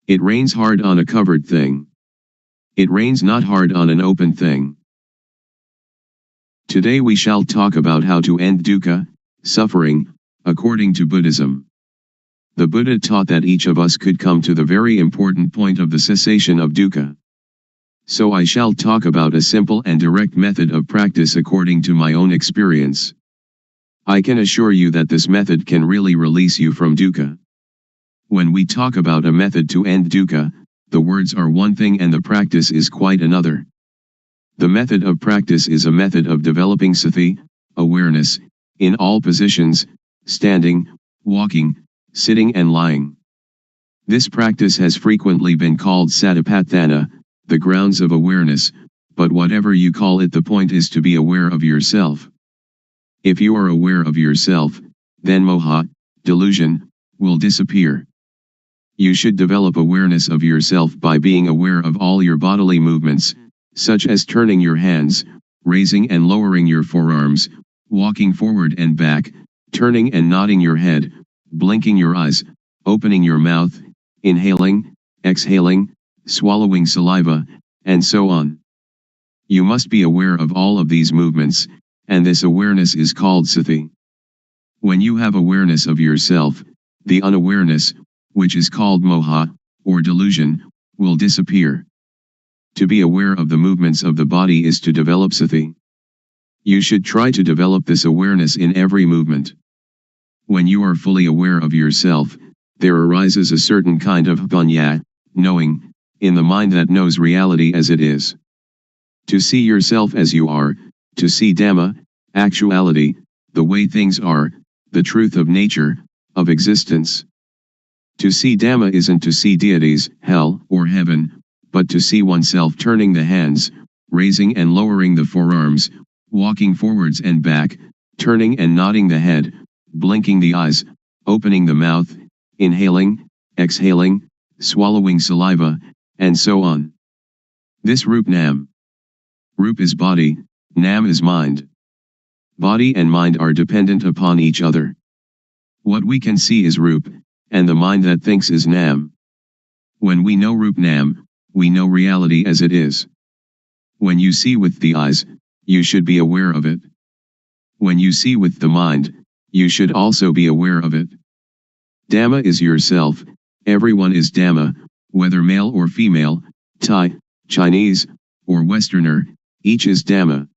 It rains hard on a covered thing. It rains not hard on an open thing. Today we shall talk about how to end dukkha, suffering, according to Buddhism. The Buddha taught that each of us could come to the very important point of the cessation of dukkha. So I shall talk about a simple and direct method of practice according to my own experience. I can assure you that this method can really release you from dukkha. When we talk about a method to end dukkha, the words are one thing and the practice is quite another. The method of practice is a method of developing sati, awareness, in all positions, standing, walking, sitting and lying. This practice has frequently been called satipatthana, the grounds of awareness, but whatever you call it, the point is to be aware of yourself. If you are aware of yourself, then moha, delusion, will disappear. You should develop awareness of yourself by being aware of all your bodily movements, such as turning your hands, raising and lowering your forearms, walking forward and back, turning and nodding your head, blinking your eyes, opening your mouth, inhaling, exhaling, swallowing saliva, and so on. You must be aware of all of these movements, and this awareness is called sati. When you have awareness of yourself, the unawareness, which is called moha, or delusion, will disappear. To be aware of the movements of the body is to develop sati. You should try to develop this awareness in every movement. When you are fully aware of yourself, there arises a certain kind of panya, knowing, in the mind that knows reality as it is. To see yourself as you are, to see Dhamma, actuality, the way things are, the truth of nature, of existence. To see Dhamma isn't to see deities, hell, or heaven, but to see oneself turning the hands, raising and lowering the forearms, walking forwards and back, turning and nodding the head, blinking the eyes, opening the mouth, inhaling, exhaling, swallowing saliva, and so on. This Rup Nam. Rup is body, Nam is mind. Body and mind are dependent upon each other. What we can see is Rup, and the mind that thinks is Nam. When we know Rup Nam, we know reality as it is. When you see with the eyes, you should be aware of it. When you see with the mind, you should also be aware of it. Dhamma is yourself, everyone is Dhamma, whether male or female, Thai, Chinese, or Westerner, each is Dhamma.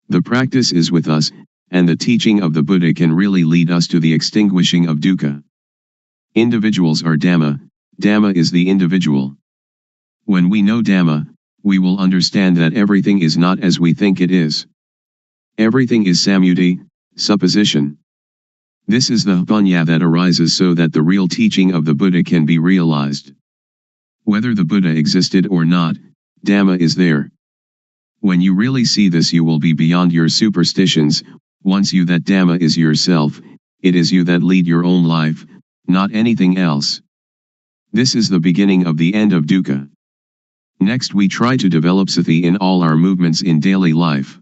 The practice is with us, and the teaching of the Buddha can really lead us to the extinguishing of dukkha. Individuals are Dhamma, Dhamma is the individual. When we know Dhamma, we will understand that everything is not as we think it is. Everything is samyuti, supposition. This is the panya that arises so that the real teaching of the Buddha can be realized. Whether the Buddha existed or not, Dhamma is there. When you really see this, you will be beyond your superstitions. Once you that Dhamma is yourself, it is you that lead your own life, not anything else. This is the beginning of the end of dukkha. Next we try to develop sati in all our movements in daily life.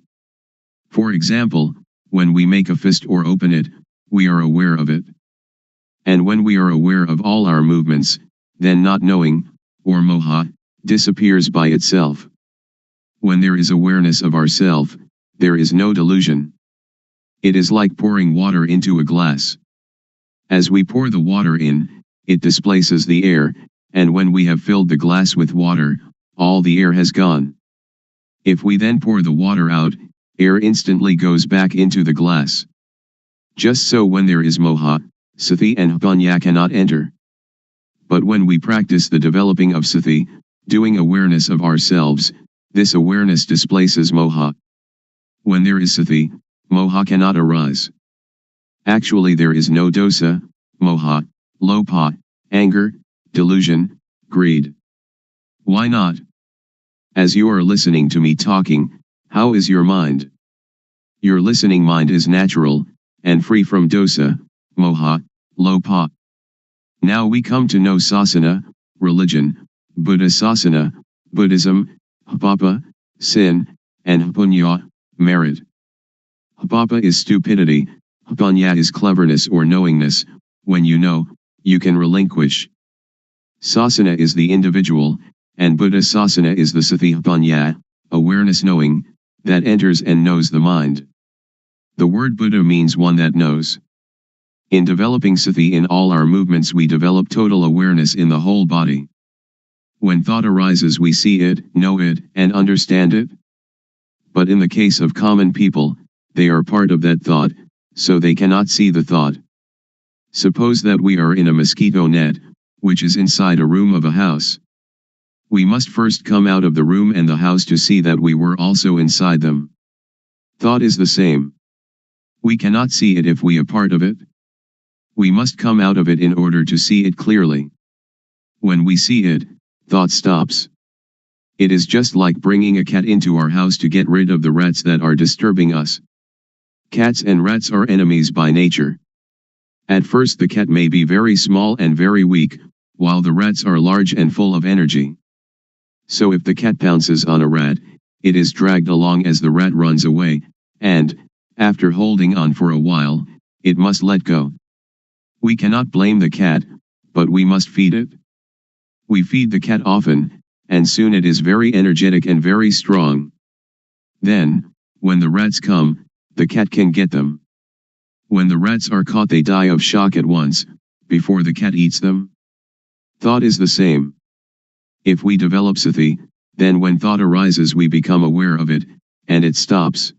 For example, when we make a fist or open it, we are aware of it. And when we are aware of all our movements, then not knowing, or moha, disappears by itself. When there is awareness of ourself, there is no delusion. It is like pouring water into a glass. As we pour the water in, it displaces the air, and when we have filled the glass with water, all the air has gone. If we then pour the water out, air instantly goes back into the glass. Just so when there is moha, sati and panya cannot enter. But when we practice the developing of sati, doing awareness of ourselves, this awareness displaces moha. When there is sati, moha cannot arise. Actually there is no dosa, moha, lopa, anger, delusion, greed. Why not? As you are listening to me talking, how is your mind? Your listening mind is natural, and free from dosa, moha, lopa. Now we come to know sasana, religion, Buddha sasana, Buddhism, papa, sin, and punya, merit. Papa is stupidity, punya is cleverness or knowingness. When you know, you can relinquish. Sasana is the individual, and Buddha-sasana is the satipatthana, awareness knowing, that enters and knows the mind. The word Buddha means one that knows. In developing sati in all our movements we develop total awareness in the whole body. When thought arises we see it, know it, and understand it. But in the case of common people, they are part of that thought, so they cannot see the thought. Suppose that we are in a mosquito net, which is inside a room of a house. We must first come out of the room and the house to see that we were also inside them. Thought is the same. We cannot see it if we are part of it. We must come out of it in order to see it clearly. When we see it, thought stops. It is just like bringing a cat into our house to get rid of the rats that are disturbing us. Cats and rats are enemies by nature. At first the cat may be very small and very weak, while the rats are large and full of energy. So if the cat pounces on a rat, it is dragged along as the rat runs away, and, after holding on for a while, it must let go. We cannot blame the cat, but we must feed it. We feed the cat often, and soon it is very energetic and very strong. Then, when the rats come, the cat can get them. When the rats are caught they die of shock at once, before the cat eats them. Thought is the same. If we develop sati, then when thought arises we become aware of it, and it stops.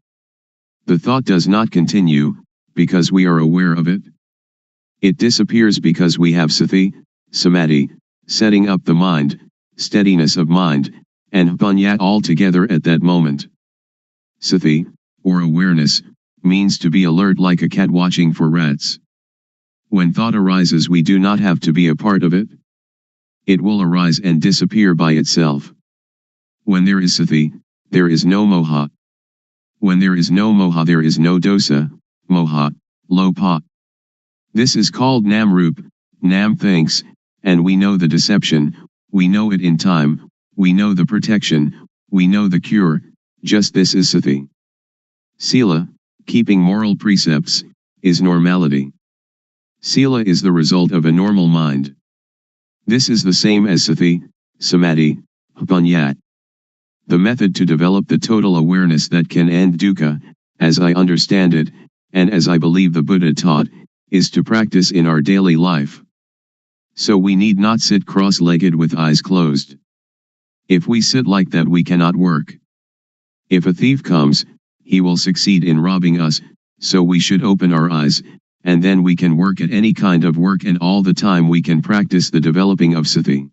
The thought does not continue, because we are aware of it. It disappears because we have sati, samadhi, setting up the mind, steadiness of mind, and panya all together at that moment. Sati, or awareness, means to be alert like a cat watching for rats. When thought arises we do not have to be a part of it. It will arise and disappear by itself. When there is sati, there is no moha. When there is no moha there is no dosa, moha, lopa. This is called nam-rup, nam thinks, and we know the deception, we know it in time, we know the protection, we know the cure, just this is sati. Sila, keeping moral precepts, is normality. Sila is the result of a normal mind. This is the same as sati, samadhi, panya. The method to develop the total awareness that can end dukkha, as I understand it, and as I believe the Buddha taught, is to practice in our daily life. So we need not sit cross-legged with eyes closed. If we sit like that we cannot work. If a thief comes, he will succeed in robbing us, so we should open our eyes, and then we can work at any kind of work and all the time we can practice the developing of sati.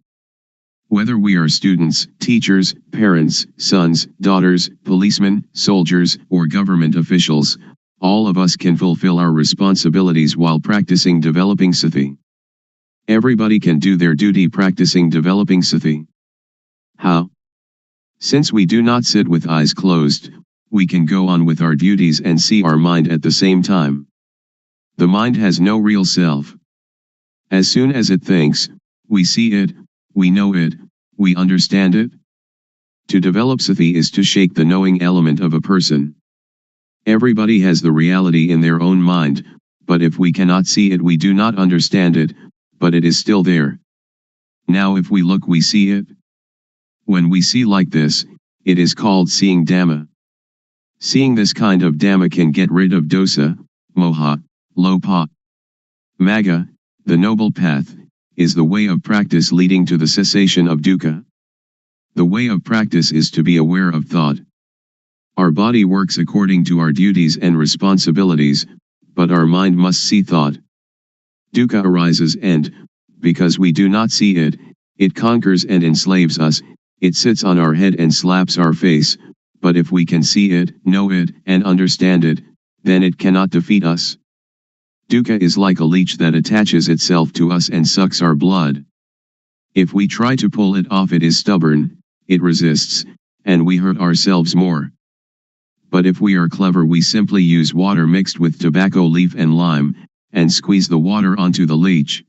Whether we are students, teachers, parents, sons, daughters, policemen, soldiers, or government officials, all of us can fulfill our responsibilities while practicing developing sati. Everybody can do their duty practicing developing sati. How? Since we do not sit with eyes closed, we can go on with our duties and see our mind at the same time. The mind has no real self. As soon as it thinks, we see it, we know it, we understand it. To develop sati is to shake the knowing element of a person. Everybody has the reality in their own mind, but if we cannot see it we do not understand it, but it is still there. Now if we look we see it. When we see like this, it is called seeing Dhamma. Seeing this kind of Dhamma can get rid of dosa, moha, lopa. Magga, the noble path, is the way of practice leading to the cessation of dukkha. The way of practice is to be aware of thought. Our body works according to our duties and responsibilities, but our mind must see thought. Dukkha arises and, because we do not see it, it conquers and enslaves us, it sits on our head and slaps our face, but if we can see it, know it, and understand it, then it cannot defeat us. Dukkha is like a leech that attaches itself to us and sucks our blood. If we try to pull it off it is stubborn, it resists, and we hurt ourselves more. But if we are clever we simply use water mixed with tobacco leaf and lime, and squeeze the water onto the leech.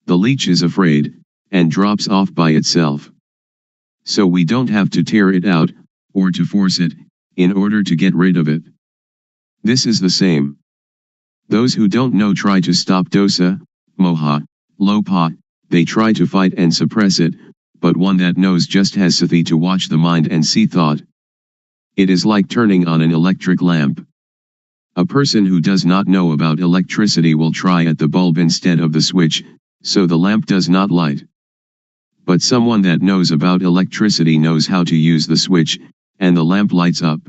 The leech is afraid, and drops off by itself. So we don't have to tear it out, or to force it, in order to get rid of it. This is the same. Those who don't know try to stop dosa, moha, lopa, they try to fight and suppress it, but one that knows just has sati to watch the mind and see thought. It is like turning on an electric lamp. A person who does not know about electricity will try at the bulb instead of the switch, so the lamp does not light. But someone that knows about electricity knows how to use the switch, and the lamp lights up.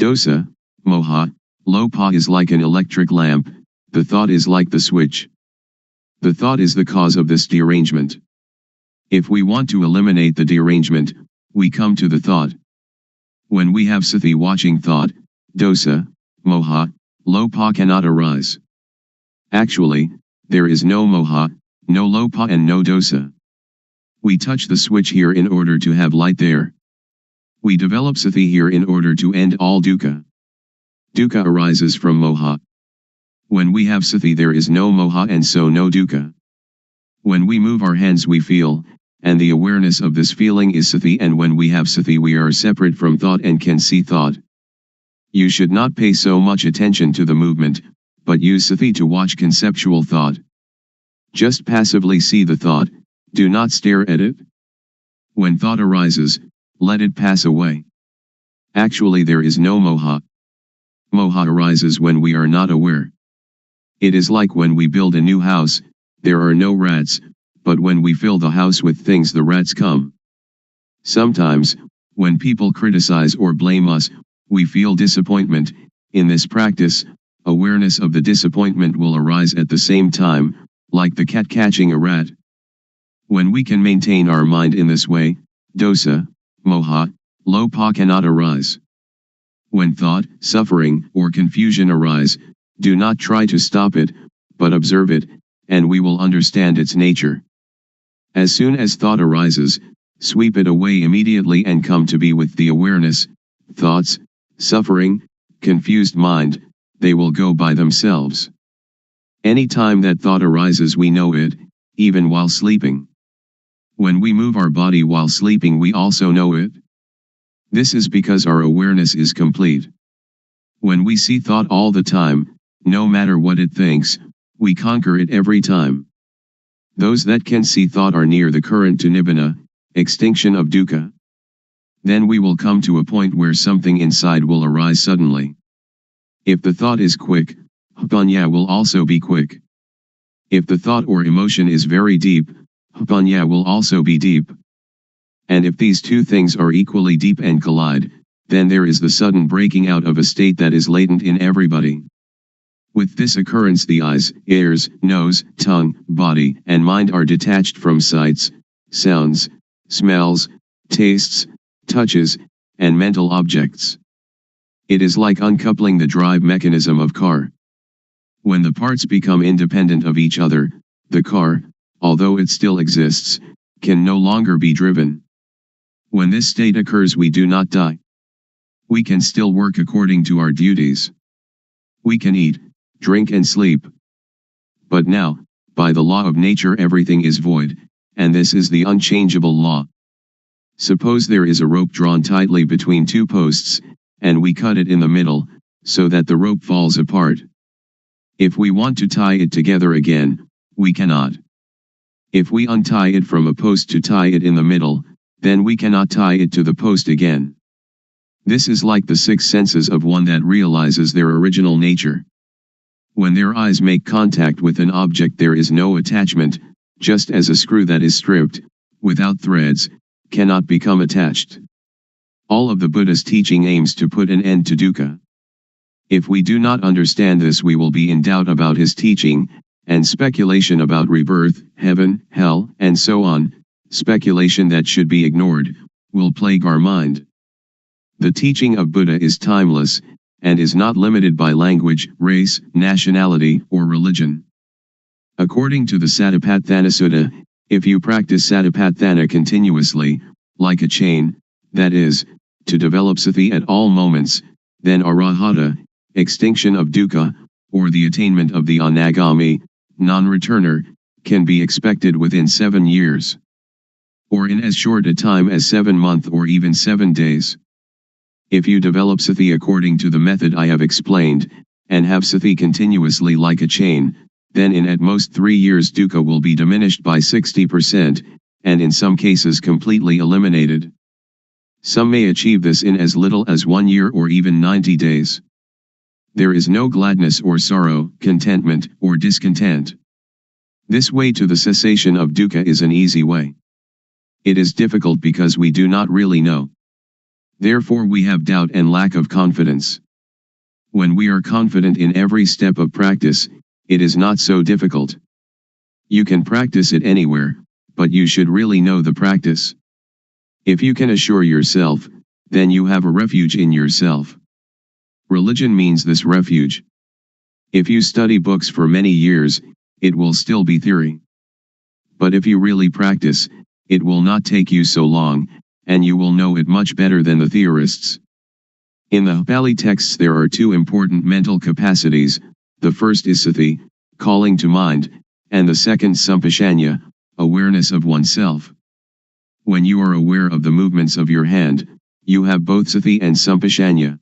Dosa, moha, lopa is like an electric lamp, the thought is like the switch. The thought is the cause of this derangement. If we want to eliminate the derangement, we come to the thought. When we have sati watching thought, dosa, moha, lopa cannot arise. Actually, there is no moha, no lopa and no dosa. We touch the switch here in order to have light there. We develop sati here in order to end all dukkha. Dukkha arises from moha. When we have sati there is no moha and so no dukkha. When we move our hands we feel, and the awareness of this feeling is sati, and when we have sati we are separate from thought and can see thought. You should not pay so much attention to the movement, but use sati to watch conceptual thought. Just passively see the thought, do not stare at it. When thought arises, let it pass away. Actually there is no moha. Moha arises when we are not aware. It is like when we build a new house, there are no rats, but when we fill the house with things the rats come. Sometimes, when people criticize or blame us, we feel disappointment. In this practice, awareness of the disappointment will arise at the same time, like the cat catching a rat. When we can maintain our mind in this way, dosa, moha, lopa cannot arise. When thought, suffering, or confusion arise, do not try to stop it, but observe it, and we will understand its nature. As soon as thought arises, sweep it away immediately and come to be with the awareness. Thoughts, suffering, confused mind, they will go by themselves. Any time that thought arises we know it, even while sleeping. When we move our body while sleeping we also know it. This is because our awareness is complete. When we see thought all the time, no matter what it thinks, we conquer it every time. Those that can see thought are near the current to nibbana, extinction of dukkha. Then we will come to a point where something inside will arise suddenly. If the thought is quick, upanya will also be quick. If the thought or emotion is very deep, upanya will also be deep. And if these two things are equally deep and collide, then there is the sudden breaking out of a state that is latent in everybody. With this occurrence the eyes, ears, nose, tongue, body, and mind are detached from sights, sounds, smells, tastes, touches, and mental objects. It is like uncoupling the drive mechanism of car. When the parts become independent of each other, the car, although it still exists, can no longer be driven. When this state occurs we do not die. We can still work according to our duties. We can eat, drink and sleep. But now, by the law of nature everything is void, and this is the unchangeable law. Suppose there is a rope drawn tightly between two posts, and we cut it in the middle, so that the rope falls apart. If we want to tie it together again, we cannot. If we untie it from a post to tie it in the middle, then we cannot tie it to the post again. This is like the six senses of one that realizes their original nature. When their eyes make contact with an object there is no attachment, just as a screw that is stripped, without threads, cannot become attached. All of the Buddha's teaching aims to put an end to dukkha. If we do not understand this we will be in doubt about his teaching, and speculation about rebirth, heaven, hell, and so on, speculation that should be ignored, will plague our mind. The teaching of Buddha is timeless, and is not limited by language, race, nationality, or religion. According to the Satipatthana Sutta, if you practice satipatthana continuously, like a chain, that is, to develop sati at all moments, then arahata, extinction of dukkha, or the attainment of the anagami, non-returner, can be expected within 7 years. Or in as short a time as 7 months or even 7 days. If you develop sati according to the method I have explained, and have sati continuously like a chain, then in at most 3 years dukkha will be diminished by 60%, and in some cases completely eliminated. Some may achieve this in as little as 1 year or even 90 days. There is no gladness or sorrow, contentment or discontent. This way to the cessation of dukkha is an easy way. It is difficult because we do not really know. Therefore we have doubt and lack of confidence. When we are confident in every step of practice, it is not so difficult. You can practice it anywhere, but you should really know the practice. If you can assure yourself, then you have a refuge in yourself. Religion means this refuge. If you study books for many years, it will still be theory. But if you really practice, it will not take you so long, and you will know it much better than the theorists. In the Pali texts there are two important mental capacities, the first is sati, calling to mind, and the second sampashanya, awareness of oneself. When you are aware of the movements of your hand, you have both sati and sampashanya.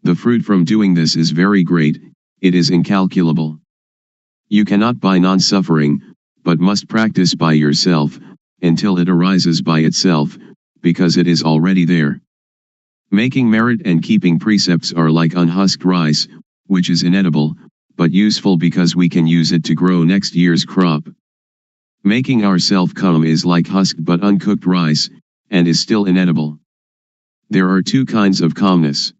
The fruit from doing this is very great, it is incalculable. You cannot buy non-suffering, but must practice by yourself, until it arises by itself, because it is already there. Making merit and keeping precepts are like unhusked rice, which is inedible, but useful because we can use it to grow next year's crop. Making ourself calm is like husked but uncooked rice, and is still inedible. There are two kinds of calmness.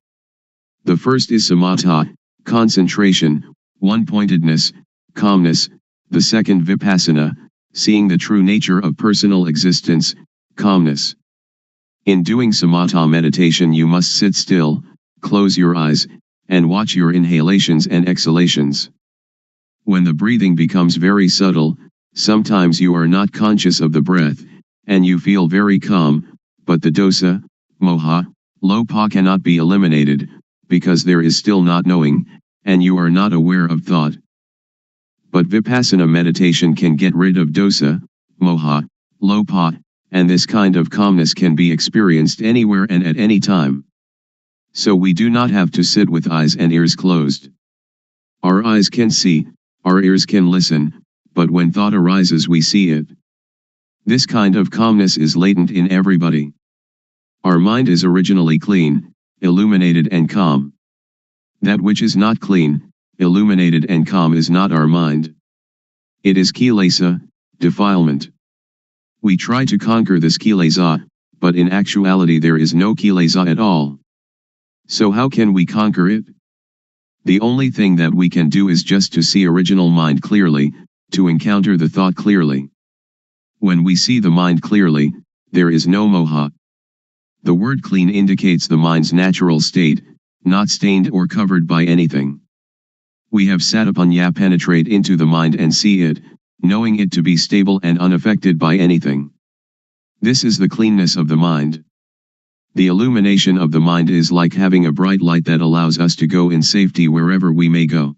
The first is samatha, concentration, one-pointedness, calmness, the second vipassana, seeing the true nature of personal existence, calmness. In doing samatha meditation you must sit still, close your eyes, and watch your inhalations and exhalations. When the breathing becomes very subtle, sometimes you are not conscious of the breath, and you feel very calm, but the dosa, moha, lopa cannot be eliminated, because there is still not knowing, and you are not aware of thought. But vipassana meditation can get rid of dosa, moha, lopa, and this kind of calmness can be experienced anywhere and at any time. So we do not have to sit with eyes and ears closed. Our eyes can see, our ears can listen, but when thought arises we see it. This kind of calmness is latent in everybody. Our mind is originally clean, illuminated and calm. That which is not clean, illuminated and calm is not our mind. It is kilesa, defilement. We try to conquer this kilesa, but in actuality there is no kilesa at all. So how can we conquer it? The only thing that we can do is just to see original mind clearly, to encounter the thought clearly. When we see the mind clearly, there is no moha. The word clean indicates the mind's natural state, not stained or covered by anything. We have satipatthana penetrate into the mind and see it, knowing it to be stable and unaffected by anything. This is the cleanness of the mind. The illumination of the mind is like having a bright light that allows us to go in safety wherever we may go.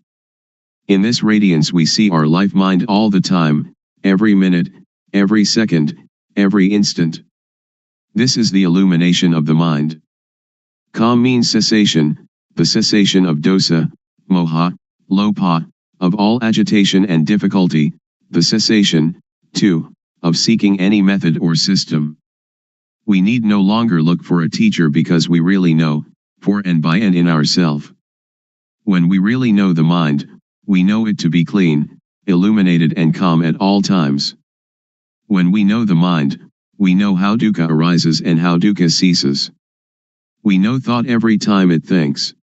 In this radiance we see our life mind all the time, every minute, every second, every instant. This is the illumination of the mind. Calm means cessation, the cessation of dosa, moha, lopa, of all agitation and difficulty, the cessation, too, of seeking any method or system. We need no longer look for a teacher because we really know, for and by and in ourself. When we really know the mind, we know it to be clean, illuminated and calm at all times. When we know the mind, we know how dukkha arises and how dukkha ceases. We know thought every time it thinks.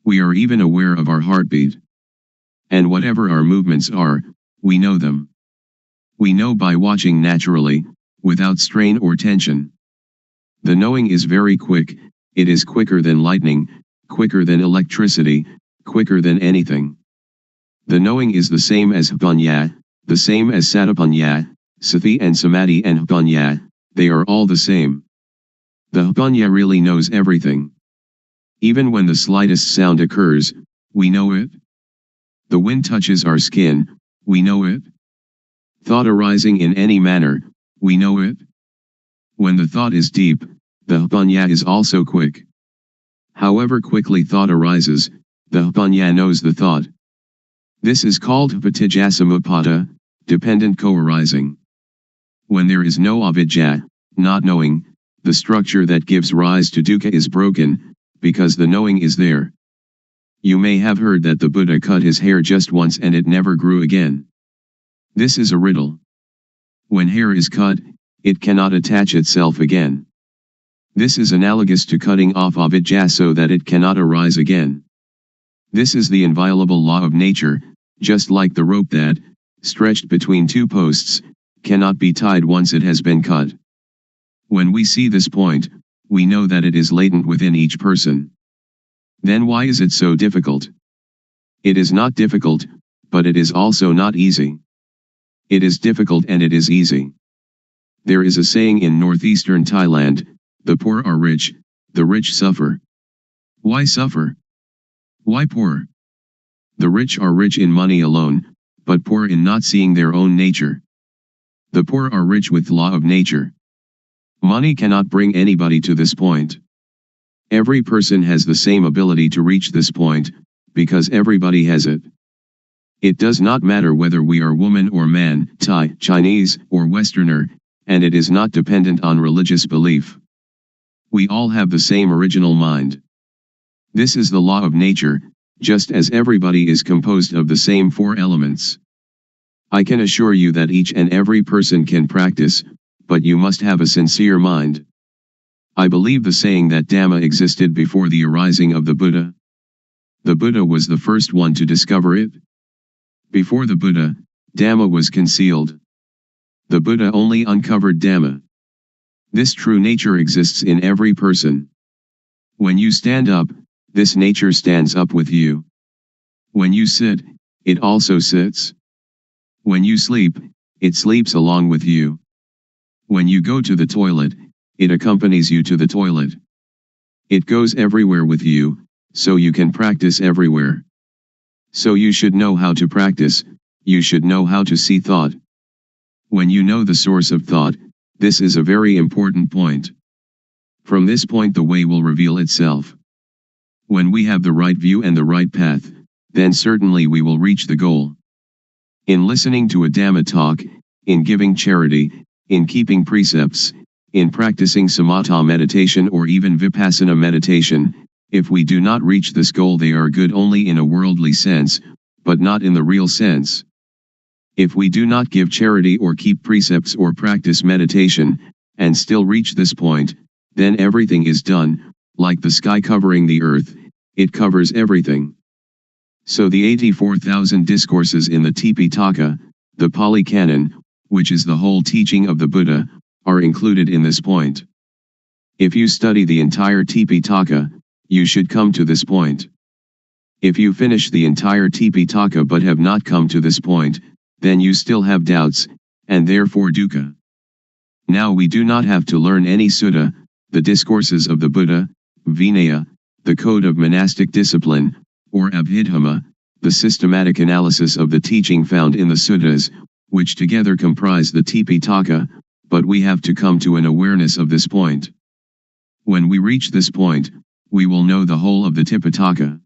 We are even aware of our heartbeat. And whatever our movements are, we know them. We know by watching naturally, without strain or tension. The knowing is very quick, it is quicker than lightning, quicker than electricity, quicker than anything. The knowing is the same as vipassana, the same as satipatthana, sati and samadhi and vipassana, they are all the same. The vipassana really knows everything. Even when the slightest sound occurs, we know it. The wind touches our skin, we know it. Thought arising in any manner, we know it. When the thought is deep, the vipassana is also quick. However quickly thought arises, the vipassana knows the thought. This is called Vijjasamuppada, dependent co-arising. When there is no avijja, not knowing, the structure that gives rise to dukkha is broken, because the knowing is there. You may have heard that the Buddha cut his hair just once and it never grew again. This is a riddle. When hair is cut, it cannot attach itself again. This is analogous to cutting off avijja so that it cannot arise again. This is the inviolable law of nature, just like the rope that, stretched between two posts, cannot be tied once it has been cut. When we see this point, we know that it is latent within each person. Then why is it so difficult? It is not difficult, but it is also not easy. It is difficult and it is easy. There is a saying in northeastern Thailand, the poor are rich, the rich suffer. Why suffer? Why poor? The rich are rich in money alone, but poor in not seeing their own nature. The poor are rich with law of nature. Money cannot bring anybody to this point. Every person has the same ability to reach this point, because everybody has it. It does not matter whether we are woman or man, Thai, Chinese, or Westerner, and it is not dependent on religious belief. We all have the same original mind. This is the law of nature, just as everybody is composed of the same four elements. I can assure you that each and every person can practice, but you must have a sincere mind. I believe the saying that Dhamma existed before the arising of the Buddha. The Buddha was the first one to discover it. Before the Buddha, Dhamma was concealed. The Buddha only uncovered Dhamma. This true nature exists in every person. When you stand up, this nature stands up with you. When you sit, it also sits. When you sleep, it sleeps along with you. When you go to the toilet, it accompanies you to the toilet. It goes everywhere with you, so you can practice everywhere. So you should know how to practice, you should know how to see thought. When you know the source of thought, this is a very important point. From this point the way will reveal itself. When we have the right view and the right path, then certainly we will reach the goal. In listening to a Dhamma talk, in giving charity, in keeping precepts, in practicing samatha meditation or even vipassana meditation, if we do not reach this goal they are good only in a worldly sense, but not in the real sense. If we do not give charity or keep precepts or practice meditation, and still reach this point, then everything is done, like the sky covering the earth, it covers everything. So the 84,000 discourses in the Tipitaka, the Pali Canon, which is the whole teaching of the Buddha, are included in this point. If you study the entire Tipitaka, you should come to this point. If you finish the entire Tipitaka but have not come to this point, then you still have doubts, and therefore dukkha. Now we do not have to learn any sutta, the discourses of the Buddha, Vinaya, the code of monastic discipline, or Abhidhamma, the systematic analysis of the teaching found in the suttas, which together comprise the Tipitaka, but we have to come to an awareness of this point. When we reach this point, we will know the whole of the Tipitaka.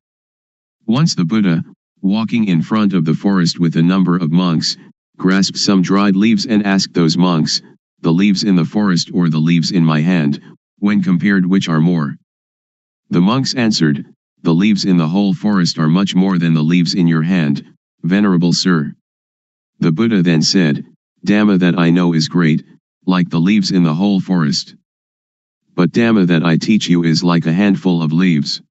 Once the Buddha, walking in front of the forest with a number of monks, grasped some dried leaves and asked those monks, the leaves in the forest or the leaves in my hand, when compared which are more? The monks answered, the leaves in the whole forest are much more than the leaves in your hand, venerable sir. The Buddha then said, Dhamma that I know is great, like the leaves in the whole forest. But Dhamma that I teach you is like a handful of leaves.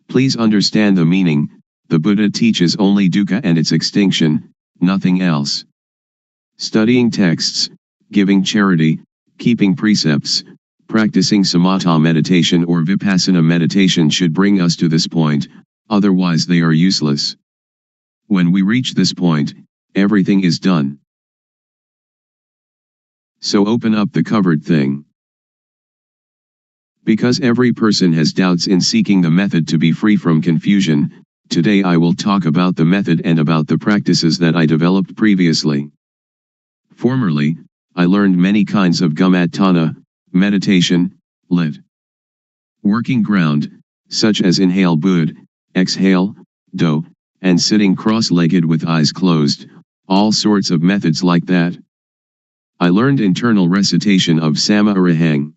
Please understand the meaning, the Buddha teaches only dukkha and its extinction, nothing else. Studying texts, giving charity, keeping precepts, practicing samatha meditation or vipassana meditation should bring us to this point, otherwise they are useless. When we reach this point, everything is done. So open up the covered thing. Because every person has doubts in seeking the method to be free from confusion, today I will talk about the method and about the practices that I developed previously. Formerly, I learned many kinds of gumatthana, meditation, lit. Working ground, such as inhale bud, exhale, do, and sitting cross-legged with eyes closed, all sorts of methods like that. I learned internal recitation of Sama Arahang.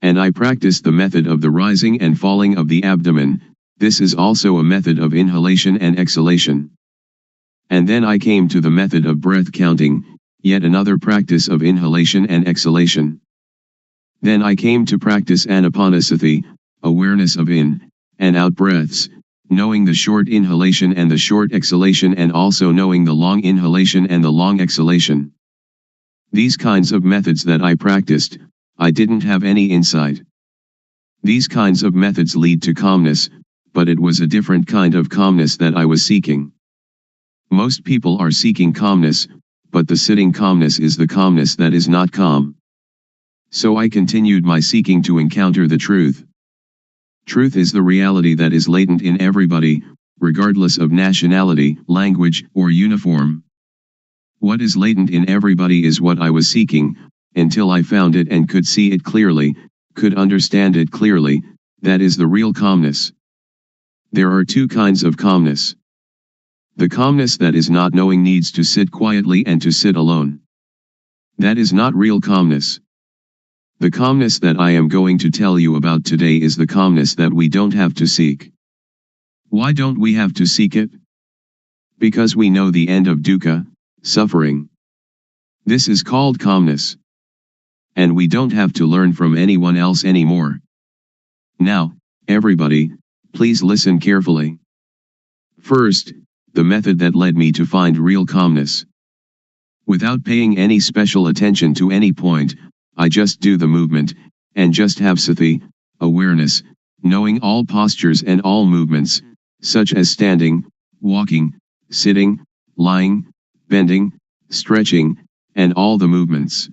And I practiced the method of the rising and falling of the abdomen. This is also a method of inhalation and exhalation. And then I came to the method of breath counting, yet another practice of inhalation and exhalation. Then I came to practice anapanasati, awareness of in and out breaths, knowing the short inhalation and the short exhalation, and also knowing the long inhalation and the long exhalation. These kinds of methods that I practiced, I didn't have any insight. These kinds of methods lead to calmness, but it was a different kind of calmness that I was seeking. Most people are seeking calmness, but the sitting calmness is the calmness that is not calm. So I continued my seeking to encounter the truth. Truth is the reality that is latent in everybody, regardless of nationality, language, or uniform. What is latent in everybody is what I was seeking, until I found it and could see it clearly, could understand it clearly. That is the real calmness. There are two kinds of calmness. The calmness that is not knowing needs to sit quietly and to sit alone. That is not real calmness. The calmness that I am going to tell you about today is the calmness that we don't have to seek. Why don't we have to seek it? Because we know the end of dukkha, suffering. This is called calmness. And we don't have to learn from anyone else anymore. Now, everybody, please listen carefully. First, the method that led me to find real calmness. Without paying any special attention to any point, I just do the movement, and just have sati, awareness, knowing all postures and all movements, such as standing, walking, sitting, lying, bending, stretching, and all the movements.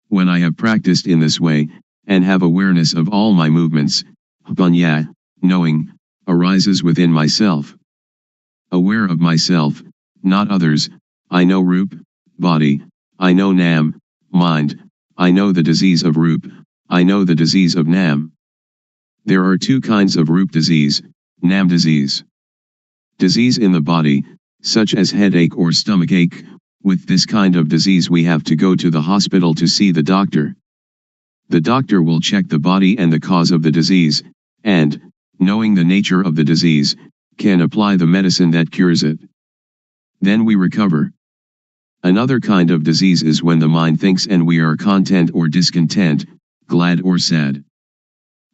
When I have practiced in this way, and have awareness of all my movements, panya, knowing, arises within myself. Aware of myself, not others, I know rup, body, I know nam, mind, I know the disease of rup, I know the disease of nam. There are two kinds of rup disease, nam disease. Disease in the body, such as headache or stomachache. With this kind of disease we have to go to the hospital to see the doctor. The doctor will check the body and the cause of the disease, and, knowing the nature of the disease, can apply the medicine that cures it. Then we recover. Another kind of disease is when the mind thinks and we are content or discontent, glad or sad.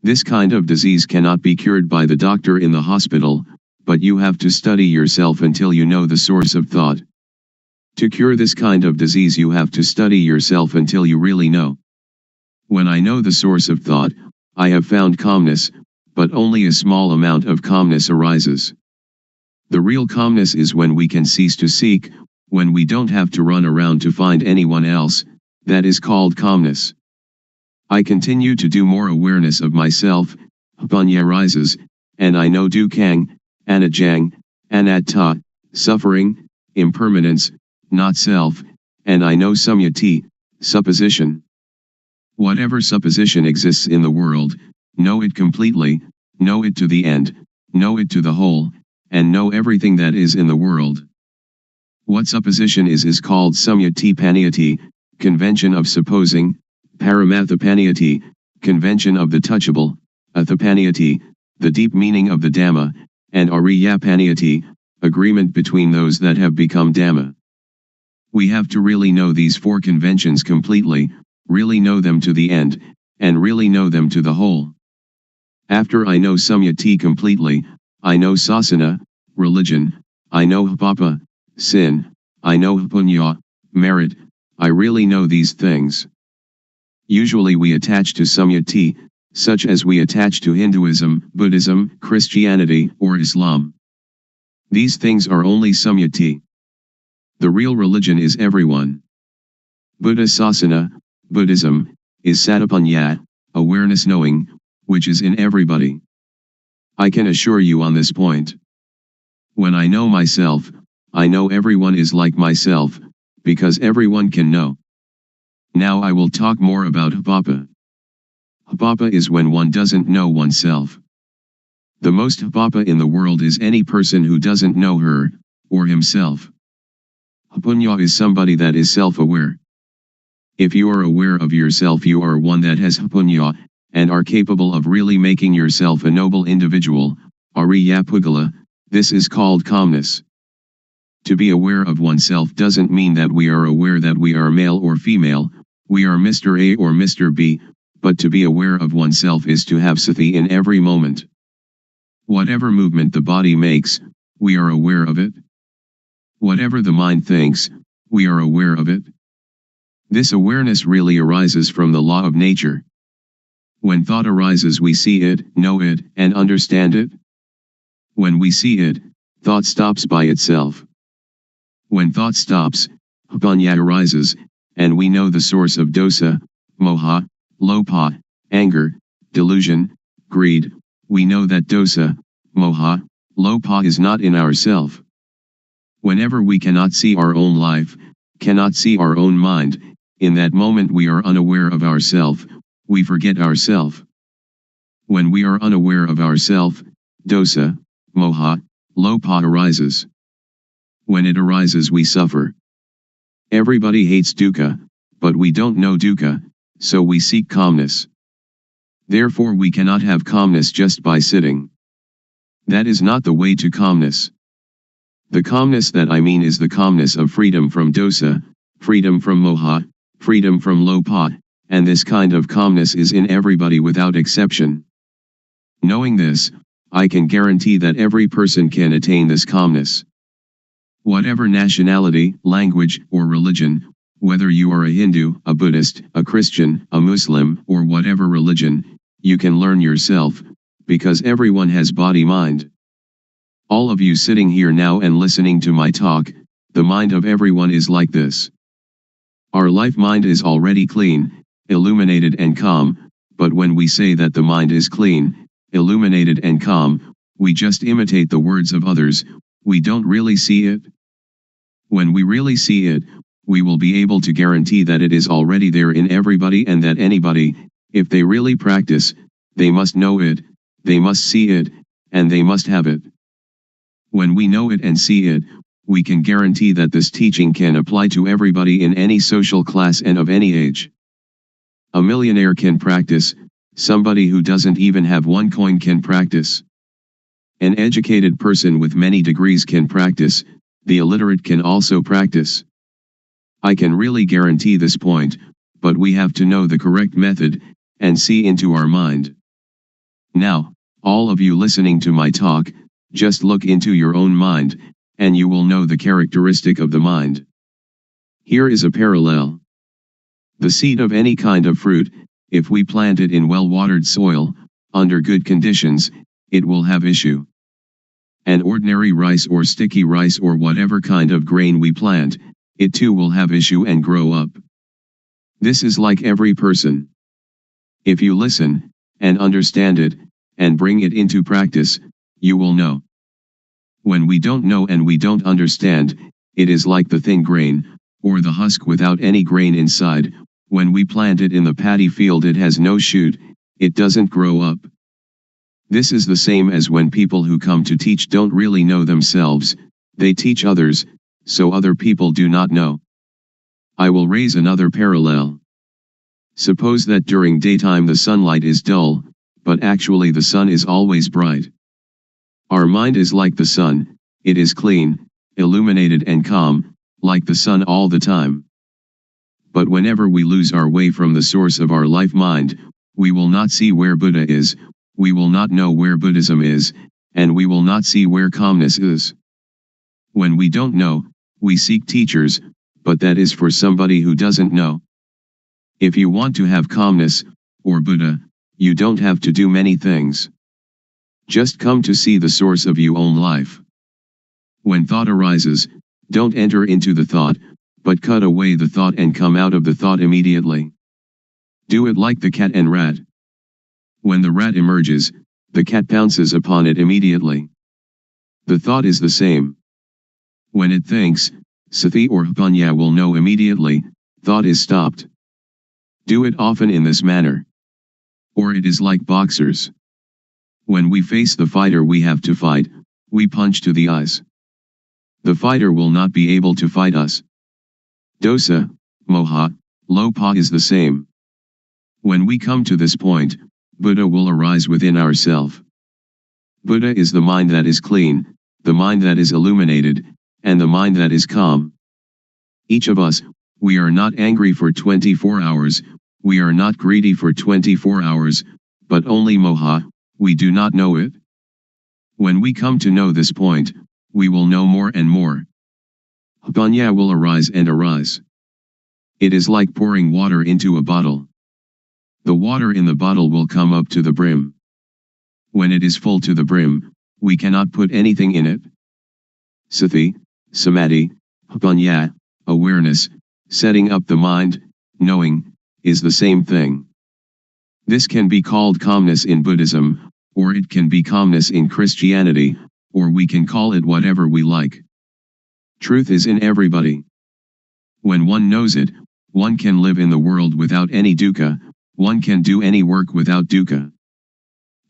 This kind of disease cannot be cured by the doctor in the hospital, but you have to study yourself until you know the source of thought. To cure this kind of disease you have to study yourself until you really know. When I know the source of thought, I have found calmness, but only a small amount of calmness arises. The real calmness is when we can cease to seek, when we don't have to run around to find anyone else. That is called calmness. I continue to do more awareness of myself, panya rises, and I know dukkang, anajang, anatta, suffering, impermanence, not self, and I know samyati, supposition. Whatever supposition exists in the world, know it completely, know it to the end, know it to the whole, and know everything that is in the world. What supposition is called samyati paniyati, convention of supposing, paramathapaniyati, convention of the touchable, athapaniyati, the deep meaning of the Dhamma, and ariyapaniyati, agreement between those that have become Dhamma. We have to really know these four conventions completely, really know them to the end, and really know them to the whole. After I know samyati completely, I know sasana, religion, I know papa, sin, I know punya, merit, I really know these things. Usually we attach to samyati, such as we attach to Hinduism, Buddhism, Christianity, or Islam. These things are only samyati. The real religion is everyone. Buddha sasana, Buddhism, is satipatthana, awareness knowing, which is in everybody. I can assure you on this point. When I know myself, I know everyone is like myself, because everyone can know. Now I will talk more about hapapa. Hapapa is when one doesn't know oneself. The most papa in the world is any person who doesn't know her, or himself. Punya is somebody that is self-aware. If you are aware of yourself, you are one that has punya, and are capable of really making yourself a noble individual, Ariya Pugala. This is called calmness. To be aware of oneself doesn't mean that we are aware that we are male or female, we are Mr. A or Mr. B, but to be aware of oneself is to have sati in every moment. Whatever movement the body makes, we are aware of it. Whatever the mind thinks, we are aware of it. This awareness really arises from the law of nature. When thought arises, we see it, know it, and understand it. When we see it, thought stops by itself. When thought stops, punya arises, and we know the source of dosa, moha, lopa, anger, delusion, greed. We know that dosa, moha, lopa is not in ourself. Whenever we cannot see our own life, cannot see our own mind, in that moment we are unaware of ourself, we forget ourself. When we are unaware of ourself, dosa, moha, lopa arises. When it arises, we suffer. Everybody hates dukkha, but we don't know dukkha, so we seek calmness. Therefore we cannot have calmness just by sitting. That is not the way to calmness. The calmness that I mean is the calmness of freedom from dosa, freedom from moha, freedom from lopa, and this kind of calmness is in everybody without exception. Knowing this, I can guarantee that every person can attain this calmness. Whatever nationality, language, or religion, whether you are a Hindu, a Buddhist, a Christian, a Muslim, or whatever religion, you can learn yourself, because everyone has body-mind. All of you sitting here now and listening to my talk, the mind of everyone is like this. Our life mind is already clean, illuminated and calm, but when we say that the mind is clean, illuminated and calm, we just imitate the words of others, we don't really see it. When we really see it, we will be able to guarantee that it is already there in everybody and that anybody, if they really practice, they must know it, they must see it, and they must have it. When we know it and see it, we can guarantee that this teaching can apply to everybody in any social class and of any age. A millionaire can practice, somebody who doesn't even have one coin can practice. An educated person with many degrees can practice, the illiterate can also practice. I can really guarantee this point, but we have to know the correct method, and see into our mind. Now, all of you listening to my talk, just look into your own mind, and you will know the characteristic of the mind. Here is a parallel. The seed of any kind of fruit, if we plant it in well-watered soil, under good conditions, it will have issue. An ordinary rice or sticky rice or whatever kind of grain we plant, it too will have issue and grow up. This is like every person. If you listen, and understand it, and bring it into practice, you will know. When we don't know and we don't understand, it is like the thin grain, or the husk without any grain inside. When we plant it in the paddy field, it has no shoot, it doesn't grow up. This is the same as when people who come to teach don't really know themselves, they teach others, so other people do not know. I will raise another parallel. Suppose that during daytime the sunlight is dull, but actually the sun is always bright. Our mind is like the sun, it is clean, illuminated and calm, like the sun all the time. But whenever we lose our way from the source of our life mind, we will not see where Buddha is, we will not know where Buddhism is, and we will not see where calmness is. When we don't know, we seek teachers, but that is for somebody who doesn't know. If you want to have calmness, or Buddha, you don't have to do many things. Just come to see the source of your own life. When thought arises, don't enter into the thought, but cut away the thought and come out of the thought immediately. Do it like the cat and rat. When the rat emerges, the cat pounces upon it immediately. The thought is the same. When it thinks, sati or punya will know immediately, thought is stopped. Do it often in this manner. Or it is like boxers. When we face the fighter we have to fight, we punch to the eyes. The fighter will not be able to fight us. Dosa, moha, lopa is the same. When we come to this point, Buddha will arise within ourself. Buddha is the mind that is clean, the mind that is illuminated, and the mind that is calm. Each of us, we are not angry for 24 hours, we are not greedy for 24 hours, but only moha, we do not know it. When we come to know this point, we will know more and more. Panya will arise and arise. It is like pouring water into a bottle. The water in the bottle will come up to the brim. When it is full to the brim, we cannot put anything in it. Sati, samadhi, panya, awareness, setting up the mind, knowing, is the same thing. This can be called calmness in Buddhism, or it can be calmness in Christianity, or we can call it whatever we like. Truth is in everybody. When one knows it, one can live in the world without any dukkha, one can do any work without dukkha.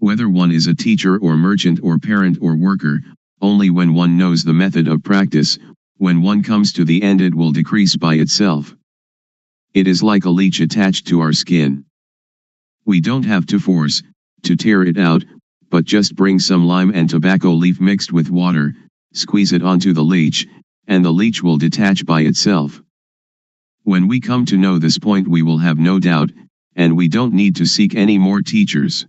Whether one is a teacher or merchant or parent or worker, only when one knows the method of practice, when one comes to the end it will decrease by itself. It is like a leech attached to our skin. We don't have to force, to tear it out, but just bring some lime and tobacco leaf mixed with water, squeeze it onto the leech, and the leech will detach by itself. When we come to know this point we will have no doubt, and we don't need to seek any more teachers.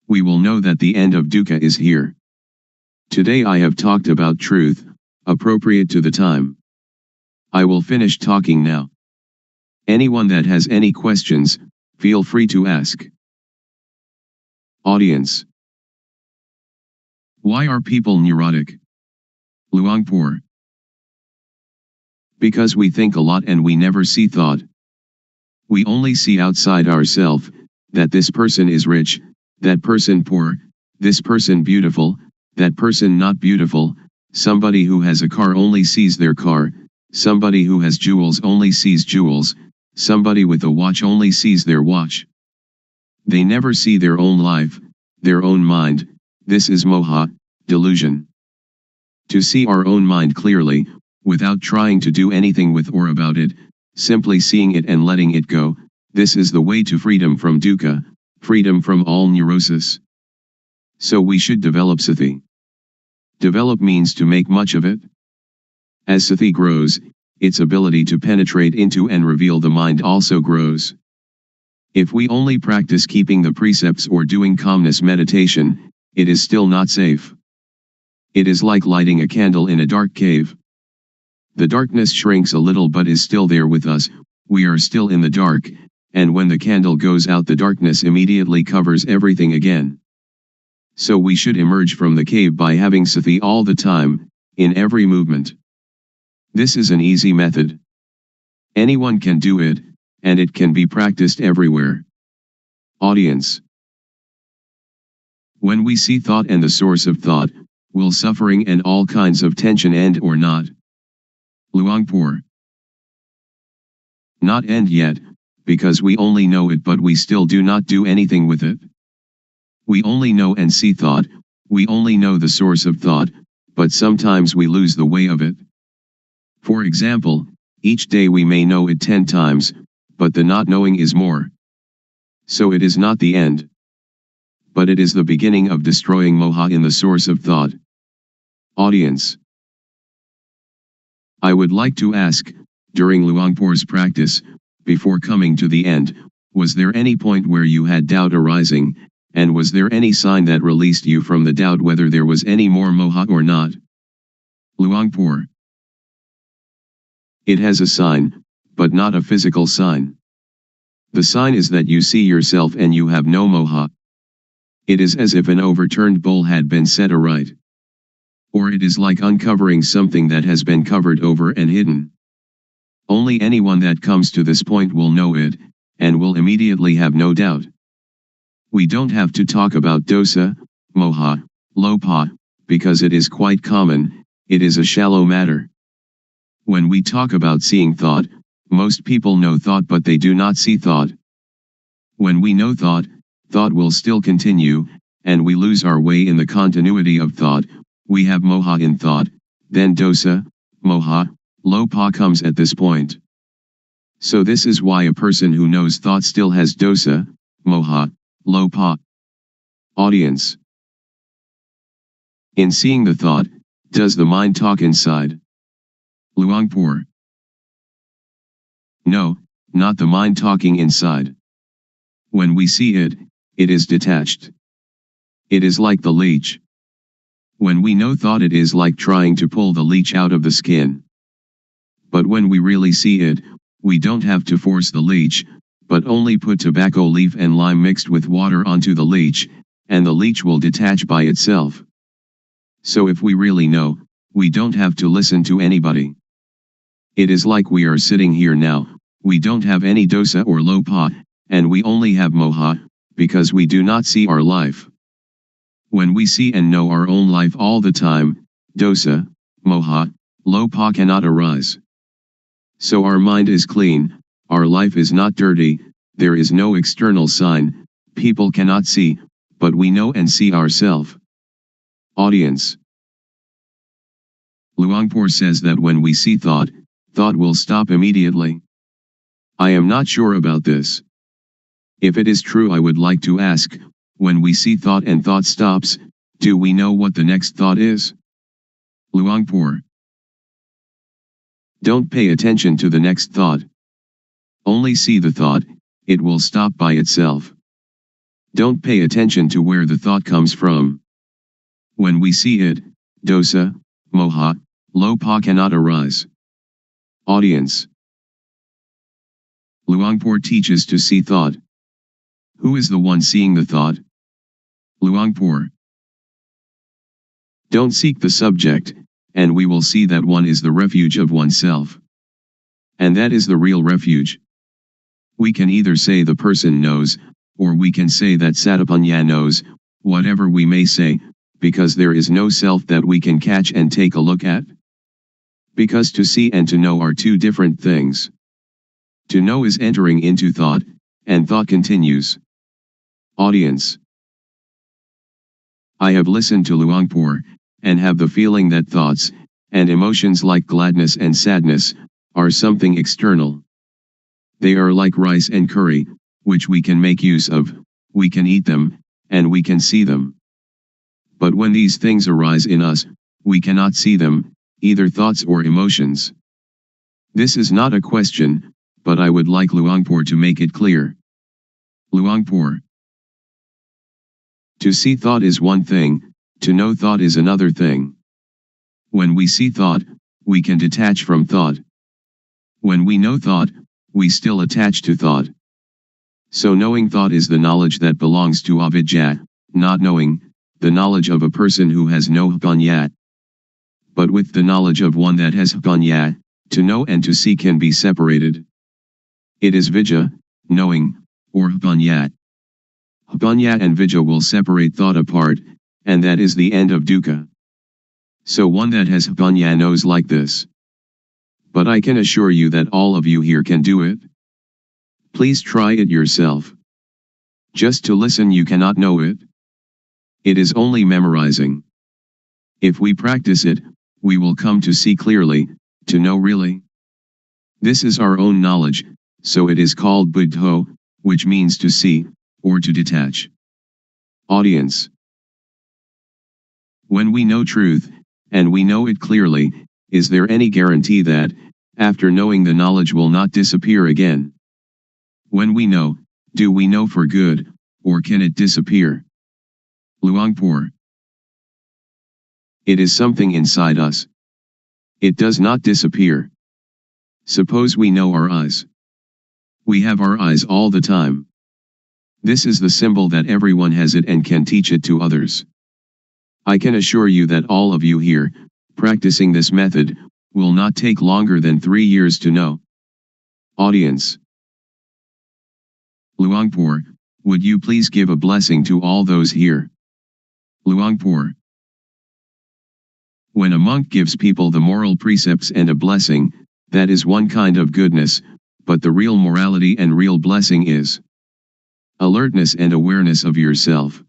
We will know that the end of dukkha is here. Today I have talked about truth, appropriate to the time. I will finish talking now. Anyone that has any questions, feel free to ask. Audience. Why are people neurotic? Luangpor. Because we think a lot and we never see thought. We only see outside ourselves, that this person is rich, that person poor, this person beautiful, that person not beautiful, somebody who has a car only sees their car, somebody who has jewels only sees jewels, somebody with a watch only sees their watch. They never see their own life, their own mind. This is moha, delusion. To see our own mind clearly, without trying to do anything with or about it, simply seeing it and letting it go, this is the way to freedom from dukkha, freedom from all neurosis. So we should develop sati. Develop means to make much of it. As sati grows, its ability to penetrate into and reveal the mind also grows. If we only practice keeping the precepts or doing calmness meditation, it is still not safe. It is like lighting a candle in a dark cave. The darkness shrinks a little but is still there with us, we are still in the dark, and when the candle goes out the darkness immediately covers everything again. So we should emerge from the cave by having sati all the time, in every movement. This is an easy method. Anyone can do it, and it can be practiced everywhere. Audience. When we see thought and the source of thought, will suffering and all kinds of tension end or not? Luangpor. Not end yet, because we only know it but we still do not do anything with it. We only know and see thought, we only know the source of thought, but sometimes we lose the way of it. For example, each day we may know it 10 times, but the not knowing is more. So it is not the end. But it is the beginning of destroying moha in the source of thought. Audience. I would like to ask, during Luangpor's practice, before coming to the end, was there any point where you had doubt arising, and was there any sign that released you from the doubt whether there was any more moha or not? Luangpor. It has a sign, but not a physical sign. The sign is that you see yourself and you have no moha. It is as if an overturned bowl had been set aright. Or it is like uncovering something that has been covered over and hidden. Only anyone that comes to this point will know it, and will immediately have no doubt. We don't have to talk about dosa, moha, lopa, because it is quite common, it is a shallow matter. When we talk about seeing thought, most people know thought but they do not see thought. When we know thought, thought will still continue, and we lose our way in the continuity of thought, we have moha in thought, then dosa, moha, lopa comes at this point. So this is why a person who knows thought still has dosa, moha, lopa. Audience. In seeing the thought, does the mind talk inside? Luangpor. No, not the mind talking inside. When we see it, it is detached. It is like the leech. When we know thought, it is like trying to pull the leech out of the skin. But when we really see it, we don't have to force the leech, but only put tobacco leaf and lime mixed with water onto the leech, and the leech will detach by itself. So if we really know, we don't have to listen to anybody. It is like we are sitting here now, we don't have any dosa or lopa, and we only have moha, because we do not see our life. When we see and know our own life all the time, dosa, moha, lopa cannot arise. So our mind is clean, our life is not dirty, there is no external sign, people cannot see, but we know and see ourselves. Audience. Luangpor says that when we see thought, thought will stop immediately. I am not sure about this. If it is true, I would like to ask, when we see thought and thought stops, do we know what the next thought is? Luangpor. Don't pay attention to the next thought. Only see the thought, it will stop by itself. Don't pay attention to where the thought comes from. When we see it, dosa, moha, lopa cannot arise. Audience. Luangpor teaches to see thought. Who is the one seeing the thought? Luangpor. Don't seek the subject, and we will see that one is the refuge of oneself. And that is the real refuge. We can either say the person knows, or we can say that satipatthana knows, whatever we may say, because there is no self that we can catch and take a look at. Because to see and to know are two different things. To know is entering into thought, and thought continues. Audience. I have listened to Luangpor, and have the feeling that thoughts, and emotions like gladness and sadness, are something external. They are like rice and curry, which we can make use of, we can eat them, and we can see them. But when these things arise in us, we cannot see them, either thoughts or emotions. This is not a question, but I would like Luangpor to make it clear. Luangpor. To see thought is one thing, to know thought is another thing. When we see thought, we can detach from thought. When we know thought, we still attach to thought. So knowing thought is the knowledge that belongs to avidya, not knowing, the knowledge of a person who has no panya. But with the knowledge of one that has panya, to know and to see can be separated. It is vidya, knowing, or panya. Panya and vidya will separate thought apart, and that is the end of dukkha. So one that has panya knows like this. But I can assure you that all of you here can do it. Please try it yourself. Just to listen you cannot know it. It is only memorizing. If we practice it, we will come to see clearly, to know really. This is our own knowledge, so it is called buddho, which means to see, or to detach. Audience. When we know truth, and we know it clearly, is there any guarantee that, after knowing the knowledge will not disappear again? When we know, do we know for good, or can it disappear? Luangpor. It is something inside us. It does not disappear. Suppose we know our eyes. We have our eyes all the time. This is the symbol that everyone has it and can teach it to others. I can assure you that all of you here, practicing this method, will not take longer than 3 years to know. Audience. Luangpor, would you please give a blessing to all those here? Luangpor. When a monk gives people the moral precepts and a blessing, that is one kind of goodness, but the real morality and real blessing is alertness and awareness of yourself.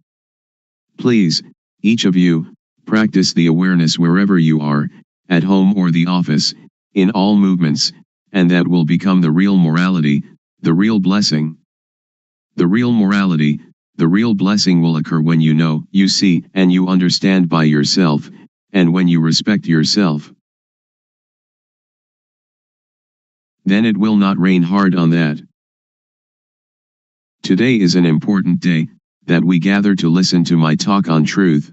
Please, each of you, practice the awareness wherever you are, at home or the office, in all movements, and that will become the real morality, the real blessing. The real morality, the real blessing will occur when you know, you see, and you understand by yourself, and when you respect yourself. Then it will not rain hard on that. Today is an important day, that we gather to listen to my talk on truth.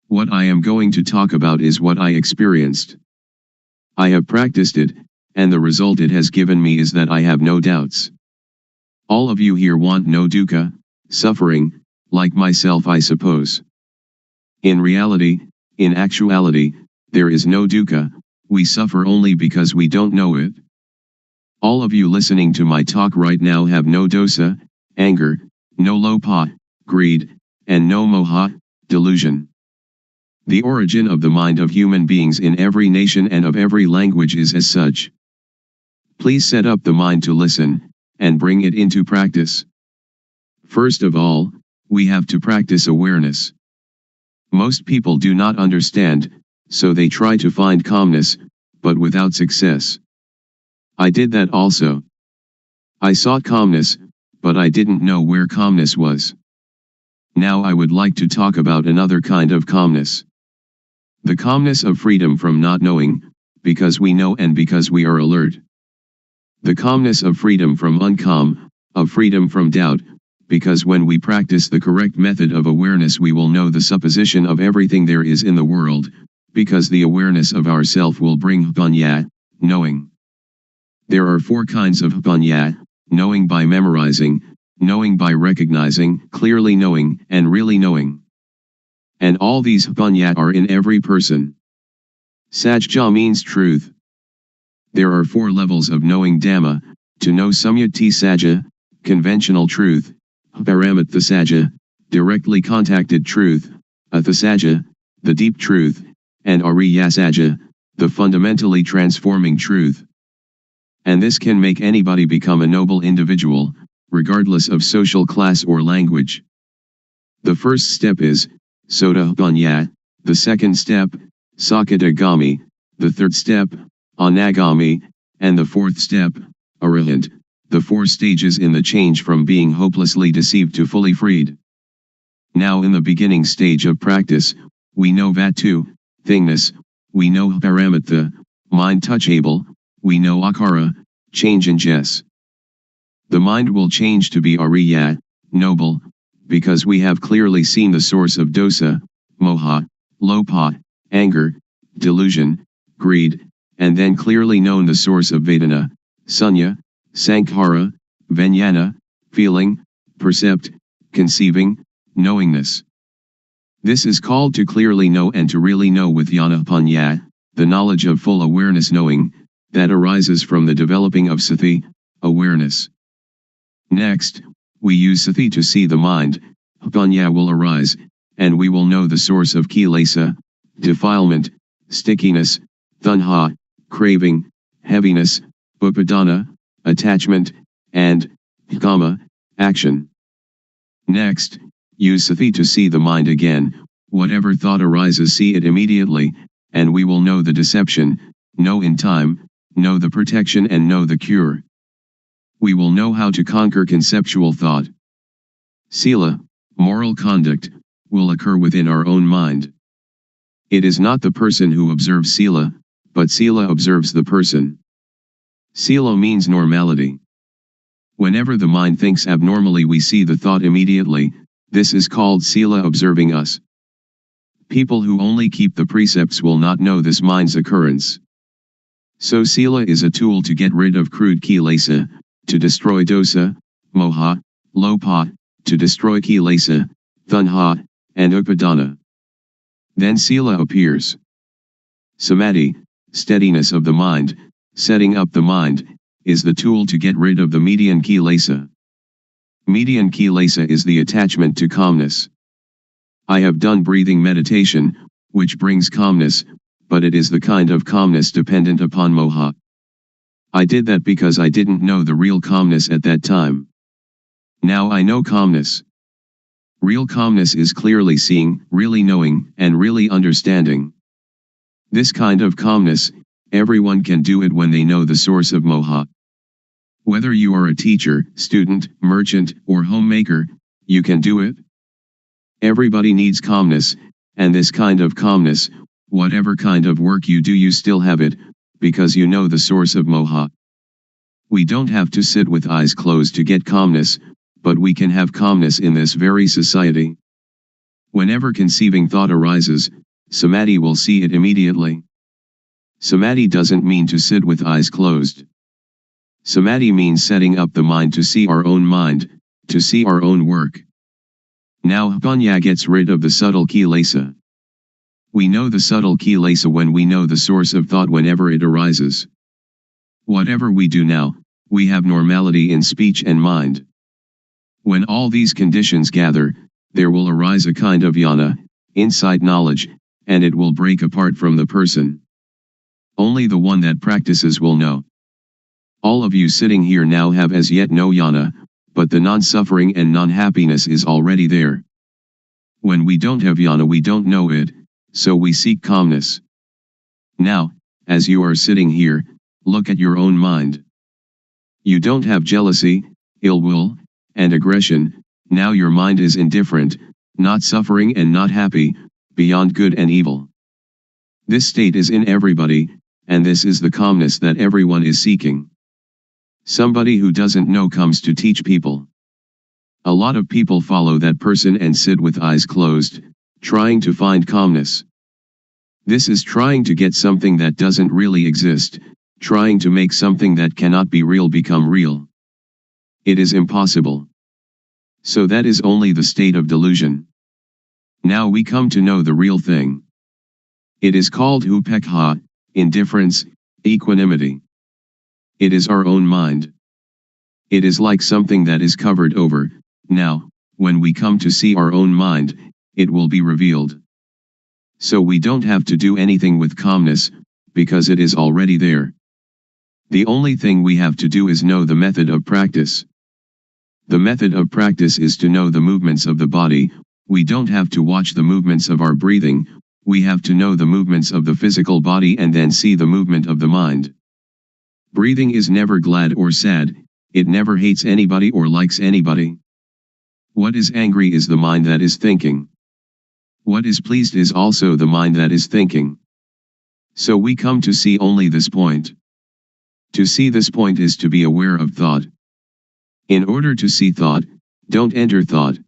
What I am going to talk about is what I experienced. I have practiced it, and the result it has given me is that I have no doubts. All of you here want no dukkha, suffering, like myself I suppose. In reality, in actuality, there is no dukkha, we suffer only because we don't know it. All of you listening to my talk right now have no dosa, anger, no lopa, greed, and no moha, delusion. The origin of the mind of human beings in every nation and of every language is as such. Please set up the mind to listen, and bring it into practice. First of all, we have to practice awareness. Most people do not understand, so they try to find calmness, but without success. I did that also. I sought calmness, but I didn't know where calmness was. Now I would like to talk about another kind of calmness. The calmness of freedom from not knowing, because we know and because we are alert. The calmness of freedom from uncalm, of freedom from doubt, because when we practice the correct method of awareness we will know the supposition of everything there is in the world, because the awareness of ourself will bring panya, knowing. There are 4 kinds of panya: knowing by memorizing, knowing by recognizing, clearly knowing, and really knowing. And all these panya are in every person. Sajja means truth. There are 4 levels of knowing Dhamma: to know Samyati Sajja, conventional truth; Paramatha Sajja, directly contacted truth; Atha Sajja, the deep truth; and Ariya Sajja, the fundamentally transforming truth. And this can make anybody become a noble individual, regardless of social class or language. The first step is Sotapanya, the second step, Sakadagami, the third step, Anagami, and the fourth step, Arahant, the 4 stages in the change from being hopelessly deceived to fully freed. Now in the beginning stage of practice, we know Vatu, thingness, we know Paramatha, mind touchable, we know Akara, change in Jess. The mind will change to be Ariya, noble, because we have clearly seen the source of dosa, moha, lopa, anger, delusion, greed, and then clearly known the source of Vedana, sunya, sankhara, vijnana, feeling, percept, conceiving, knowingness. This is called to clearly know and to really know with jnana-panya, the knowledge of full awareness knowing, that arises from the developing of sati, awareness. Next, we use sati to see the mind, panya will arise, and we will know the source of kilesa, defilement, stickiness, tanha, craving, heaviness, upadana, attachment, and kama, action. Next, use sati to see the mind again, whatever thought arises see it immediately, and we will know the deception, know in time, know the protection and know the cure. We will know how to conquer conceptual thought. Sila, moral conduct, will occur within our own mind. It is not the person who observes sila, but sila observes the person. Sila means normality. Whenever the mind thinks abnormally we see the thought immediately, this is called sila observing us. People who only keep the precepts will not know this mind's occurrence. So sila is a tool to get rid of crude kilesa, to destroy dosa, moha, lopa, to destroy kilesa, tanha, and upadana. Then sila appears. Samadhi, steadiness of the mind, setting up the mind, is the tool to get rid of the median kilesa. Median kilesa is the attachment to calmness. I have done breathing meditation, which brings calmness, but it is the kind of calmness dependent upon moha. I did that because I didn't know the real calmness at that time. Now I know calmness. Real calmness is clearly seeing, really knowing, and really understanding. This kind of calmness, everyone can do it when they know the source of moha. Whether you are a teacher, student, merchant, or homemaker, you can do it. Everybody needs calmness, and this kind of calmness, whatever kind of work you do, you still have it, because you know the source of moha. We don't have to sit with eyes closed to get calmness, but we can have calmness in this very society. Whenever conceiving thought arises, samadhi will see it immediately. Samadhi doesn't mean to sit with eyes closed. Samadhi means setting up the mind to see our own mind, to see our own work. Now panya gets rid of the subtle kilesa. We know the subtle kilesa when we know the source of thought whenever it arises. Whatever we do now, we have normality in speech and mind. When all these conditions gather, there will arise a kind of jnana, insight knowledge, and it will break apart from the person. Only the one that practices will know. All of you sitting here now have as yet no jnana, but the non-suffering and non-happiness is already there. When we don't have jnana, we don't know it, so we seek calmness. Now, as you are sitting here, look at your own mind. You don't have jealousy, ill will, and aggression. Now your mind is indifferent, not suffering and not happy, beyond good and evil. This state is in everybody, and this is the calmness that everyone is seeking. Somebody who doesn't know comes to teach people. A lot of people follow that person and sit with eyes closed, trying to find calmness. This is trying to get something that doesn't really exist, trying to make something that cannot be real become real. It is impossible. So that is only the state of delusion. Now we come to know the real thing. It is called upekha, indifference, equanimity. It is our own mind. It is like something that is covered over. Now, when we come to see our own mind, it will be revealed. So we don't have to do anything with calmness, because it is already there. The only thing we have to do is know the method of practice. The method of practice is to know the movements of the body. We don't have to watch the movements of our breathing, we have to know the movements of the physical body and then see the movement of the mind. Breathing is never glad or sad, it never hates anybody or likes anybody. What is angry is the mind that is thinking. What is pleased is also the mind that is thinking. So we come to see only this point. To see this point is to be aware of thought. In order to see thought, don't enter thought.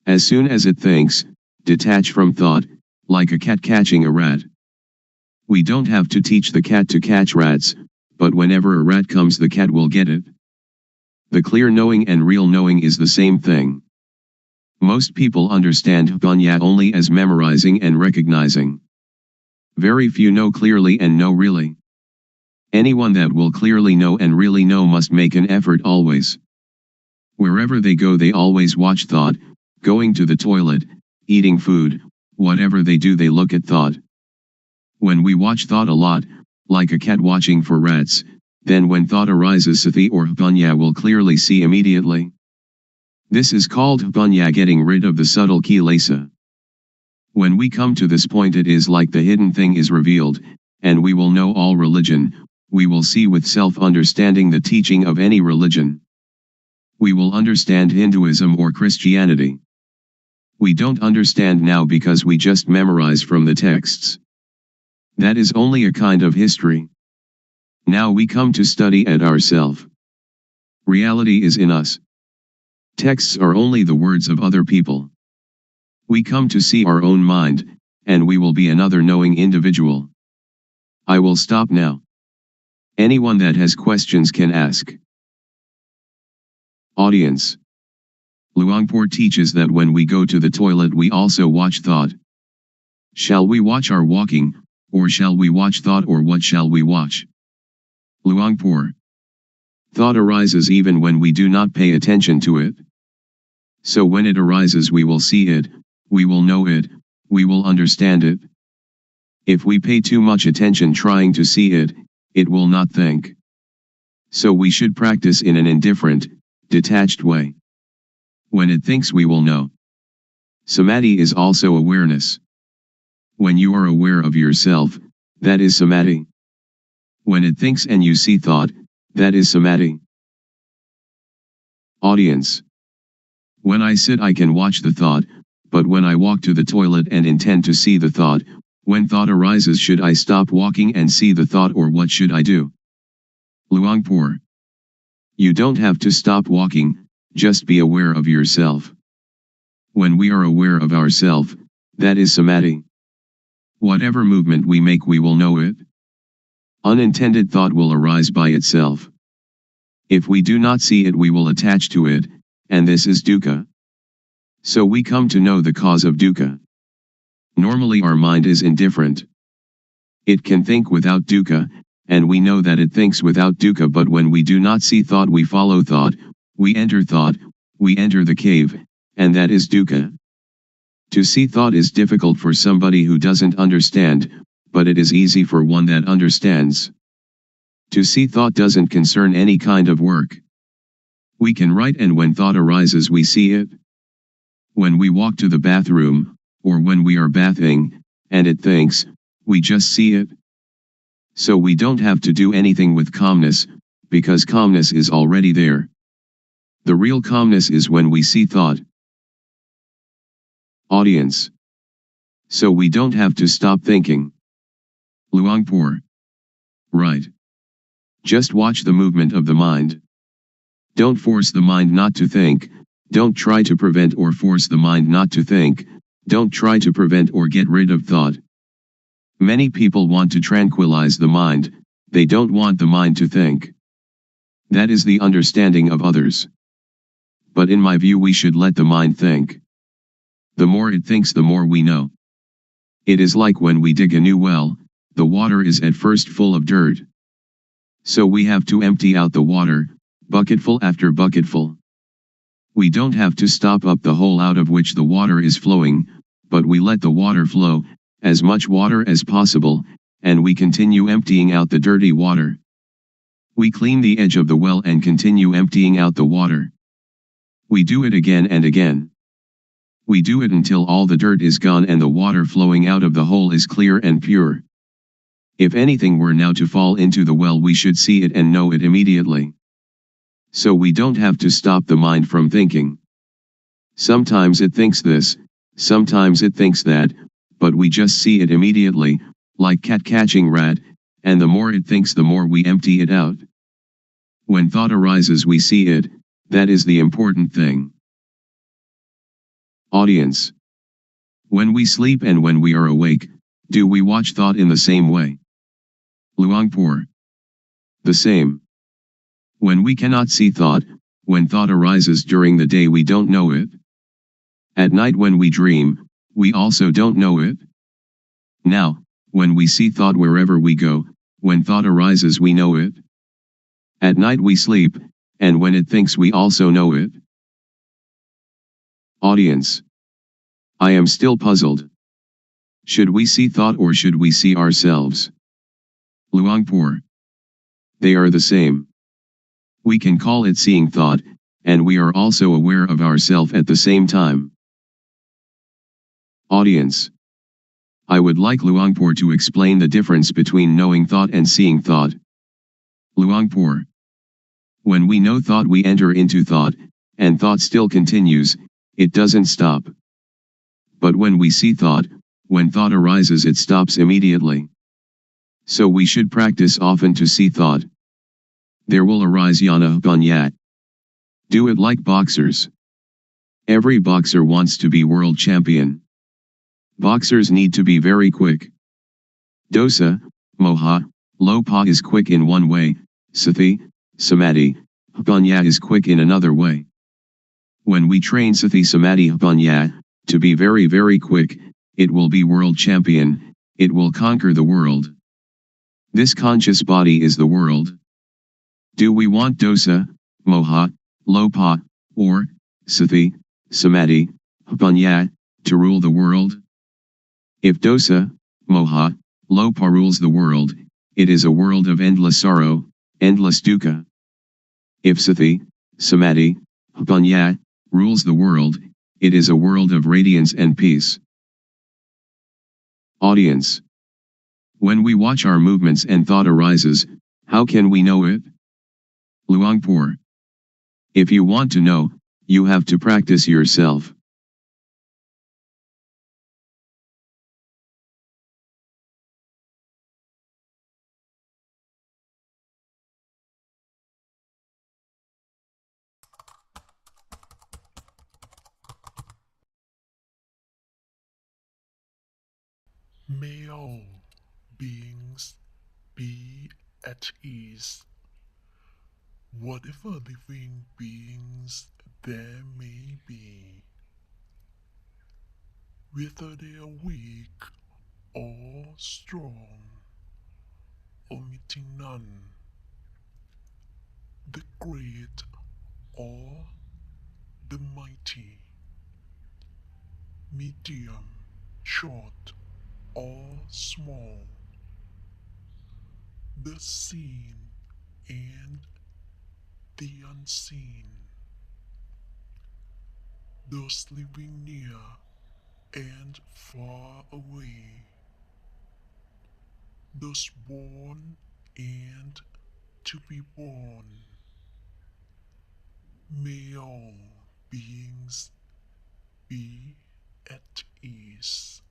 As soon as it thinks, detach from thought, like a cat catching a rat. We don't have to teach the cat to catch rats, but whenever a rat comes the cat will get it. The clear knowing and real knowing is the same thing. Most people understand panya only as memorizing and recognizing. Very few know clearly and know really. Anyone that will clearly know and really know must make an effort always. Wherever they go they always watch thought, going to the toilet, eating food, whatever they do they look at thought. When we watch thought a lot, like a cat watching for rats, then when thought arises sati or panya will clearly see immediately. This is called panya, getting rid of the subtle kilesa. When we come to this point it is like the hidden thing is revealed, and we will know all religion, we will see with self-understanding the teaching of any religion. We will understand Hinduism or Christianity. We don't understand now because we just memorize from the texts. That is only a kind of history. Now we come to study at ourselves. Reality is in us. Texts are only the words of other people. We come to see our own mind, and we will be another knowing individual. I will stop now. Anyone that has questions can ask. Audience. Luangpor teaches that when we go to the toilet we also watch thought. Shall we watch our walking, or shall we watch thought, or what shall we watch? Luangpor. Thought arises even when we do not pay attention to it. So when it arises we will see it, we will know it, we will understand it. If we pay too much attention trying to see it, it will not think. So we should practice in an indifferent, detached way. When it thinks we will know. Samadhi is also awareness. When you are aware of yourself, that is samadhi. When it thinks and you see thought, that is samadhi. Audience. When I sit I can watch the thought, but when I walk to the toilet and intend to see the thought, when thought arises, should I stop walking and see the thought, or what should I do? Luangpor. You don't have to stop walking, just be aware of yourself. When we are aware of ourself, that is samadhi. Whatever movement we make we will know it. Unintended thought will arise by itself. If we do not see it we will attach to it, and this is dukkha. So we come to know the cause of dukkha. Normally our mind is indifferent. It can think without dukkha, and we know that it thinks without dukkha, but when we do not see thought we follow thought, we enter the cave, and that is dukkha. To see thought is difficult for somebody who doesn't understand, but it is easy for one that understands. To see thought doesn't concern any kind of work. We can write, and when thought arises we see it. When we walk to the bathroom, or when we are bathing, and it thinks, we just see it. So we don't have to do anything with calmness, because calmness is already there. The real calmness is when we see thought. Audience. So we don't have to stop thinking. Luangpor. Right. Just watch the movement of the mind. Don't force the mind not to think, don't try to prevent or force the mind not to think, don't try to prevent or get rid of thought. Many people want to tranquilize the mind, they don't want the mind to think. That is the understanding of others. But in my view we should let the mind think. The more it thinks the more we know. It is like when we dig a new well, the water is at first full of dirt. So we have to empty out the water, bucketful after bucketful. We don't have to stop up the hole out of which the water is flowing, but we let the water flow, as much water as possible, and we continue emptying out the dirty water. We clean the edge of the well and continue emptying out the water. We do it again and again. We do it until all the dirt is gone and the water flowing out of the hole is clear and pure. If anything were now to fall into the well we should see it and know it immediately. So we don't have to stop the mind from thinking. Sometimes it thinks this, sometimes it thinks that, but we just see it immediately, like cat catching rat, and the more it thinks the more we empty it out. When thought arises we see it, that is the important thing. Audience. When we sleep and when we are awake, do we watch thought in the same way? Luangpor. The same. When we cannot see thought, when thought arises during the day we don't know it. At night when we dream, we also don't know it. Now, when we see thought wherever we go, when thought arises we know it. At night we sleep, and when it thinks we also know it. Audience. I am still puzzled. Should we see thought or should we see ourselves? Luangpor. They are the same. We can call it seeing thought, and we are also aware of ourself at the same time. Audience. I would like Luangpor to explain the difference between knowing thought and seeing thought. Luangpor. When we know thought we enter into thought, and thought still continues, it doesn't stop. But when we see thought, when thought arises it stops immediately. So we should practice often to see thought. There will arise yana banya. Do it like boxers. Every boxer wants to be world champion. Boxers need to be very quick. Dosa, moha, lopa is quick in one way, sati, samadhi, banya is quick in another way. When we train sati samadhi banya, to be very very quick, it will be world champion, it will conquer the world. This conscious body is the world. Do we want dosa, moha, lopa, or sati, samadhi, banya, to rule the world? If dosa, moha, lopa rules the world, it is a world of endless sorrow, endless dukkha. If sati, samadhi, banya, rules the world, It is a world of radiance and peace. Audience. When we watch our movements and thought arises, how can we know it? Luangpor. If you want to know, you have to practice yourself. May all beings be at ease, whatever living beings there may be, whether they are weak or strong, omitting none, the great or the mighty, medium, short or small, the seen and the unseen, those living near and far away, those born and to be born. May all beings be at ease.